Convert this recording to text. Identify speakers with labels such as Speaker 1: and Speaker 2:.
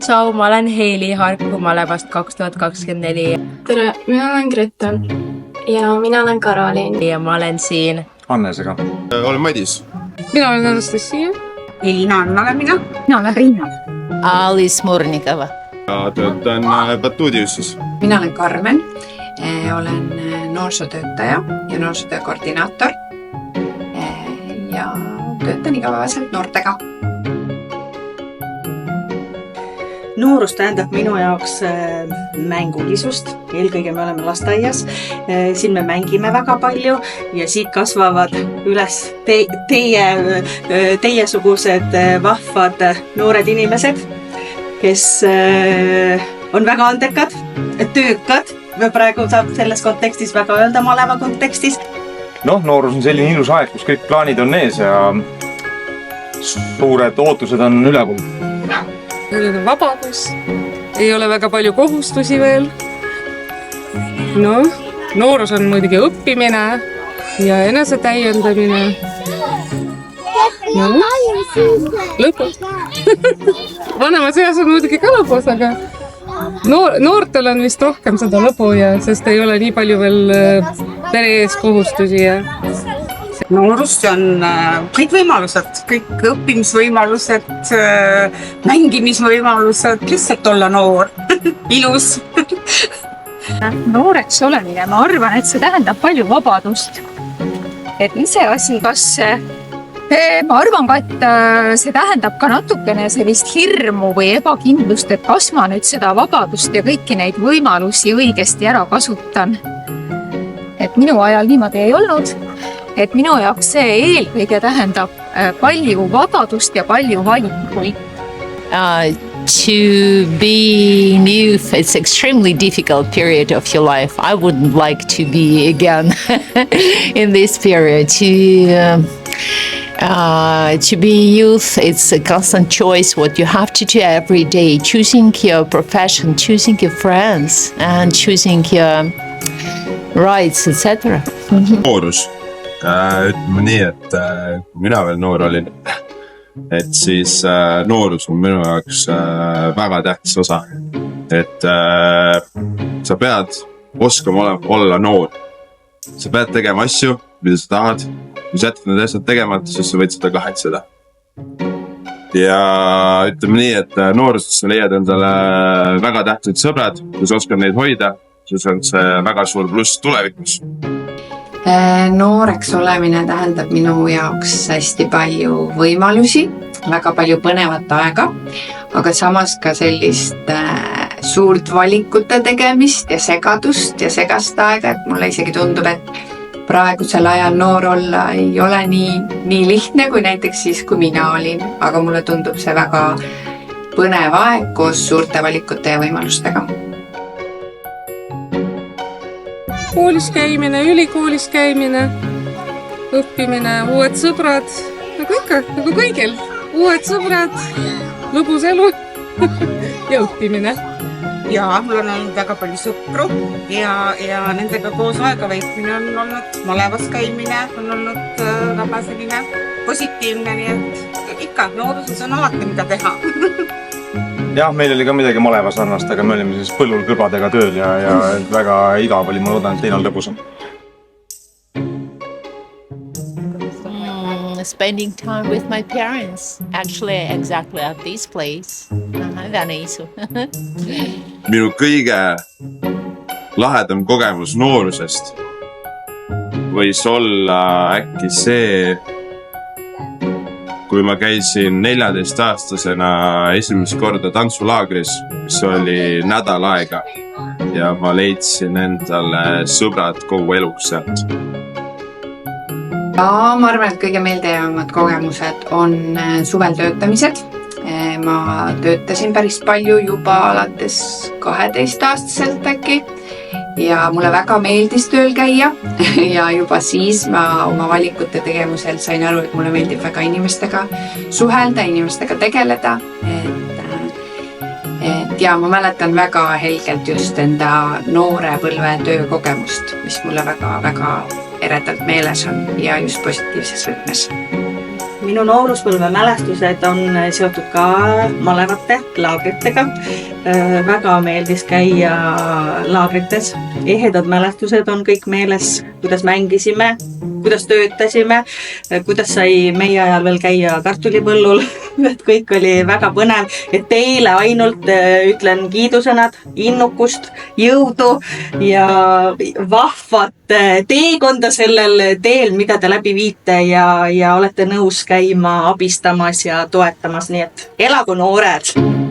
Speaker 1: Tšau, ma olen Heili Harku Malevast 2024
Speaker 2: Tere, mina olen Gretel.
Speaker 3: Ja mina olen Karoliin.
Speaker 1: ja ma olen siin
Speaker 4: Hannesega.
Speaker 5: Olen Madis.
Speaker 2: Mina olen Anastasia.
Speaker 6: Elina olen mina. Mina olen Riina.
Speaker 7: Alice Murnikova.
Speaker 5: Töötan Batudiusis.
Speaker 6: Mina olen Karmen. Olen noorsootöötaja ja noorsootöö koordinaator. Ja töötan igapäevaselt noortega.
Speaker 8: Noorus tähendab minu jaoks mängulisust. Eelkõige me oleme lasteaias. Siin me mängime väga palju ja siit kasvavad üles teiesugused vahvad noored inimesed, kes on väga andekad, töökad. Praegu saab selles kontekstis väga öelda Maleva kontekstis.
Speaker 4: Noorus on selline ilus aeg, kus kõik plaanid on ees ja suured ootused on ülekool.
Speaker 2: Nüüd on vabadus. Ei ole väga palju kohustusi veel. Noorus on muidugi õppimine ja enesetäiendamine. Lõpus. Vanemas eas on muidugi ka lõpus, aga noortel on vist rohkem seda lõbu, sest ei ole nii palju veel pere ees kohustusi.
Speaker 6: Noorus on kõik võimalused, kõik õppimisvõimalused, mängimisvõimalused, lihtsalt olla noor, ilus.
Speaker 3: Nooreks olemine, ma arvan, et see tähendab palju vabadust. Et iseasi, kas ma arvan ka, et see tähendab ka natukene sellist hirmu või ebakindlust, et kas ma nüüd seda vabadust ja kõiki neid võimalusi õigesti ära kasutan. Et minu ajal niimoodi ei olnud. Et minu jaoks see eelkõige tähendab palju vabadust ja palju valikuid.
Speaker 7: To be in youth, it's extremely difficult period of your life. I wouldn't like to be again in this period. To be youth, it's a constant choice what you have to do every day. Choosing your profession, choosing your friends and choosing your rights, etc.
Speaker 5: Noorus. Ütleme nii, et kui mina veel noor olin, et siis noorus on minu jaoks väga tähtis osa. Et sa pead oskama olla noor. Sa pead tegema asju, mida sa tahad. Kui sa jätad need asjad tegemata, siis sa võid seda kahetseda. Ja ütleme nii, et nooruses sa leiad endale väga tähtsad sõbrad, kui sa oskad neid hoida, siis on see väga suur pluss tulevikus.
Speaker 6: Nooreks olemine tähendab minu jaoks hästi palju võimalusi, väga palju põnevat aega, aga samas ka sellist suurt valikute tegemist ja segadust ja segast aega, et mulle isegi tundub, et praegusel ajal noor olla ei ole nii lihtne kui näiteks siis, kui mina olin, aga mulle tundub see väga põnev aeg koos suurte valikute ja võimalustega.
Speaker 2: Koolis käimine, ülikoolis käimine, õppimine, uued sõbrad, nagu ikka, nagu kõigil. Uued sõbrad, lõbus elu ja õppimine.
Speaker 6: Ja mul on olnud väga palju sõpru ja nendega koos aega veetmine on olnud Malevas käimine, on olnud väga selline positiivne, nii et ikka nooruses on alati mida teha.
Speaker 4: Jah, meil oli ka midagi Maleva sarnast, aga me olime siis põllul kõrbadega tööl ja väga igav oli, ma loodan, et teine on lõbusam.
Speaker 7: Spending time with my parents, actually exactly at this place. Väniisu.
Speaker 5: Minu kõige lahedam kogemus noorusest võis olla äkki see, kui ma käisin 14-aastasena esimest korda tantsulaagris, mis oli nädal aega ja ma leidsin endale sõbrad kogu eluks sealt.
Speaker 6: Ja ma arvan, et kõige meeldejäävamad kogemused on suvel töötamised. Ma töötasin päris palju juba alates 12-aastaselt äkki ja mulle väga meeldis tööl käia ja juba siis ma oma valikute tegemusel sain aru, et mulle meeldib väga inimestega suhelda, inimestega tegeleda. Ja ma mäletan väga helgelt just enda noore põlve töökogemust, mis mulle väga eredalt meeles on ja just positiivses võtmes.
Speaker 8: minu nooruspõlve mälestused on seotud ka malevate laagritega. Väga meeldis käia laagrites. Ehedad mälestused on kõik meeles, kuidas mängisime, kuidas töötasime, kuidas sai meie ajal veel käia kartulipõllul. Et kõik oli väga põnev. Et teile ainult ütlen kiidusõnad, innukust, jõudu ja vahvat teekonda sellel teel, mida te läbi viite ja olete nõus käima abistamas ja toetamas. Nii et elagu noored!